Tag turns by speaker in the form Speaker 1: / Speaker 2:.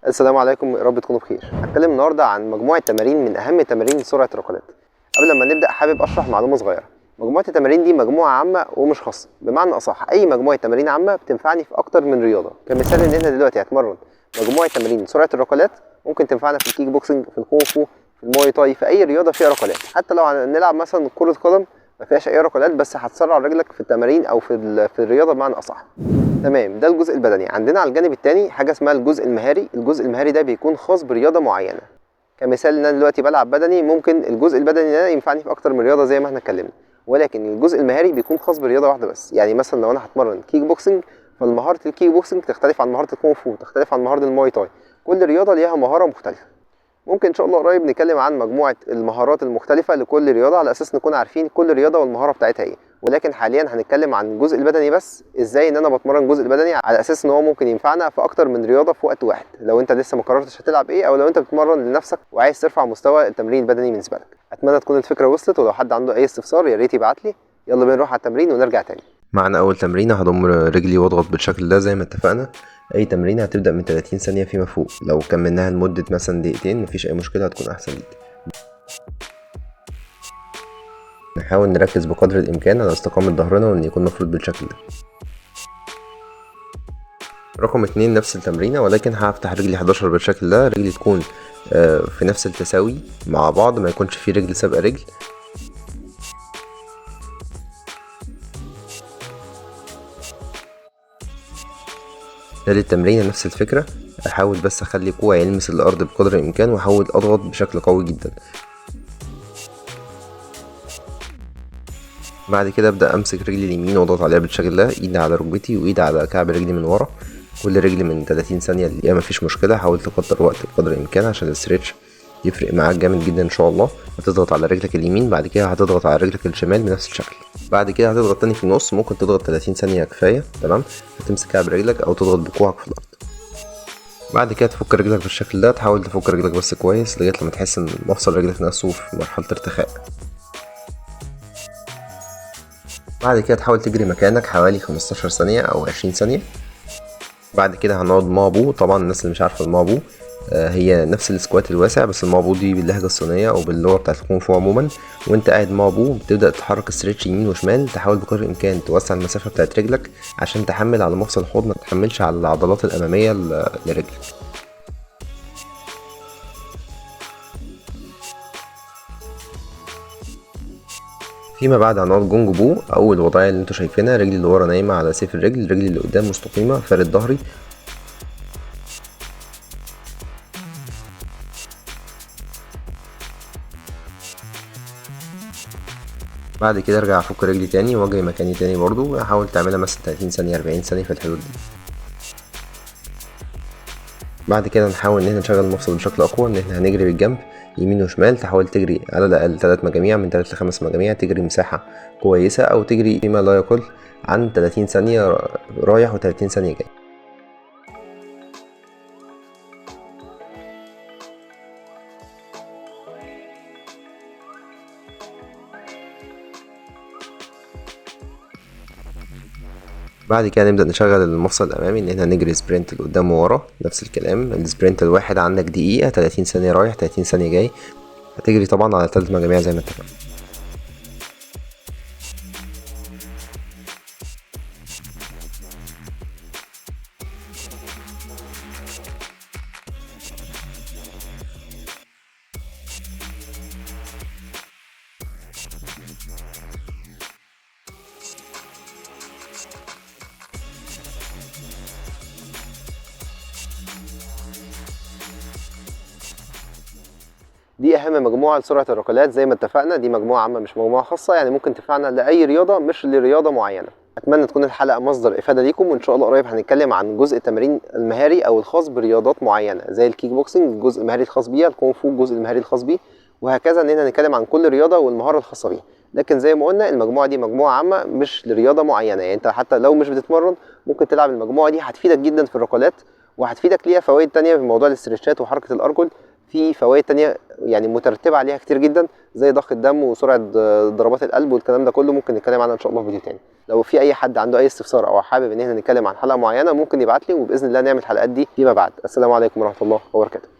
Speaker 1: السلام عليكم، يا رب تكونوا بخير. هتكلم النهارده عن مجموعه تمارين من اهم تمارين سرعه الركلات. قبل ما نبدا حابب اشرح معلومه صغيره. مجموعه التمارين دي مجموعه عامه ومش خاصه، بمعنى اصح اي مجموعه تمارين عامه بتنفعني في اكتر من رياضه. كمثال ان احنا دلوقتي هنتمرن مجموعه تمارين سرعه الركلات، ممكن تنفعنا في الكيك بوكسنج، في الكونغ فو، في المواي تاي، في اي رياضه فيها ركلات. حتى لو هنلعب مثلا كره قدم ما فيهاش اي ركلات، بس هتسرع رجلك في التمارين او في الرياضه بمعنى اصح. تمام، ده الجزء البدني. عندنا على الجانب التاني حاجه اسمها الجزء المهاري. الجزء المهاري ده بيكون خاص برياضه معينه. كمثال ان انا دلوقتي بلعب بدني، ممكن الجزء البدني ده ينفعني في اكتر من رياضه زي ما احنا اتكلمنا، ولكن الجزء المهاري بيكون خاص برياضه واحده بس. يعني مثلا لو انا هتمرن كيك بوكسنج، فالمهاره الكيك بوكسنج تختلف عن مهاره الكونغ فو، تختلف عن مهاره الماي تاي. كل رياضه ليها مهاره مختلفه. ممكن ان شاء الله قريب نتكلم عن مجموعه المهارات المختلفه لكل رياضه، على اساس نكون عارفين كل رياضه والمهاره بتاعتها ايه. ولكن حاليا هنتكلم عن الجزء البدني بس، ازاي ان انا بتمرن الجزء البدني على اساس ان هو ممكن ينفعنا في اكتر من رياضه في وقت واحد، لو انت لسه ما قررتش هتلعب ايه، او لو انت بتتمرن لنفسك وعايز ترفع مستوى التمرين البدني بالنسبه لك. اتمنى تكون الفكره وصلت، ولو حد عنده اي استفسار يا ريت يبعت لي. يلا بينا نروح على التمرين ونرجع تاني.
Speaker 2: معنا أول تمرينة هضم رجلي واضغط بالشكل ده زي ما اتفقنا. أي تمرينة هتبدأ من 30 ثانية فيما فوق، لو كملناها لمدة مثلا دقيقتين مفيش أي مشكلة، هتكون أحسن ليك. نحاول نركز بقدر الإمكان على استقامة ظهرنا وإن يكون مفروض بالشكل ده. رقم 2 نفس التمرينة، ولكن هفتح رجلي 11 بالشكل ده. رجلي تكون في نفس التساوي مع بعض، ما يكونش في رجل سابقة رجل. تالت تمرينة نفس الفكرة، احاول بس اخلي كوعي يلمس الارض بقدر الامكان، واحاول اضغط بشكل قوي جدا. بعد كده ابدا امسك رجلي اليمين واضغط عليها بالشكل ده، ايدي على ركبتي وايدي على كعب رجلي من ورا. كل رجل من 30 ثانيه دقيقه مفيش مشكله. حاول تكتر وقت بقدر الامكان عشان الستريتش يفرق معاك جامد جدا ان شاء الله. هتضغط على رجلك اليمين، بعد كده هتضغط على رجلك الشمال بنفس الشكل. بعد كده هتضغط تاني في النص، ممكن تضغط 30 ثانيه كفايه. تمام، هتمسك كعب رجلك او تضغط بكوعك في الارض. بعد كده تفك رجلك بالشكل ده، تحاول تفك رجلك بس كويس لغايه لما تحس ان مفصل رجلك نفسه في مرحله ارتخاء. بعد كده تحاول تجري مكانك حوالي 15 ثانيه او 20 ثانيه. بعد كده هنقعد مابو. طبعا الناس اللي مش عارفه المابو، هي نفس السكوات الواسع، بس المابو دي باللهجه الصينيه او باللغه بتاعت الكونغ فو عموما. وانت قاعد مابو بتبدا تحرك ستريتش يمين وشمال، تحاول بقدر الامكان توسع المسافه بتاعت رجلك عشان تحمل على مفصل الحوض، ما تحملش على العضلات الاماميه لرجلك. فيما بعد هنقعد جونج بو، او الوضعيه اللي انتوا شايفينها، رجلي اللي ورا نايمه على سيف الرجل، رجلي اللي قدام مستقيمه، فارد ظهري. بعد كده ارجع افك رجلي تاني واجري مكاني تاني برضو. حاول تعملها مثلا 30 ثانيه 40 ثانيه في الحدود دي. بعد كده نحاول ان احنا نشغل المفصل بشكل اقوى، ان احنا هنجري بالجنب يمين وشمال. تحاول تجري على الاقل 3 مجاميع، من 3 ل5 مجاميع، تجري مساحه كويسه، او تجري فيما لا يقل عن 30 ثانيه رايح و30 ثانيه جاي. بعد كده نبدأ نشغل المفصل الأمامي، إن احنا نجري سبرنت لقدام وورا. نفس الكلام، السبرنت الواحد عندك دقيقة، 30 ثانية رايح 30 ثانية جاي. هتجري طبعا على 3 مجاميع زي ما اتفقنا.
Speaker 1: دي اهم مجموعه لسرعه الركلات زي ما اتفقنا. دي مجموعه عامه مش مجموعه خاصه، يعني ممكن تنفعنا لاي رياضه مش لرياضه معينه. اتمنى تكون الحلقه مصدر افاده ليكم، وان شاء الله قريب هنتكلم عن جزء التمرين المهاري او الخاص برياضات معينه زي الكيك بوكسنج الجزء المهاري الخاص بيها، الكونغ فو الجزء المهاري الخاص بيه، وهكذا. اننا نتكلم عن كل رياضه والمهاره الخاصه بيها. لكن زي ما قلنا المجموعه دي مجموعه عامه مش لرياضه معينه. يعني انت حتى لو مش بتتمرن ممكن تلعب المجموعه دي، هتفيدك جدا في الركلات، وهتفيدك ليها فوائد تانية في موضوع الاسترتشات وحركه الارجل. في فوائد تانية يعني مترتبه عليها كتير جدا، زي ضخ الدم وسرعه ضربات القلب والكلام ده كله، ممكن نتكلم عنها ان شاء الله في فيديو تاني. لو في اي حد عنده اي استفسار او حابب ان احنا نتكلم عن حلقه معينه ممكن يبعت لي، وباذن الله نعمل الحلقات دي فيما بعد. السلام عليكم ورحمه الله وبركاته.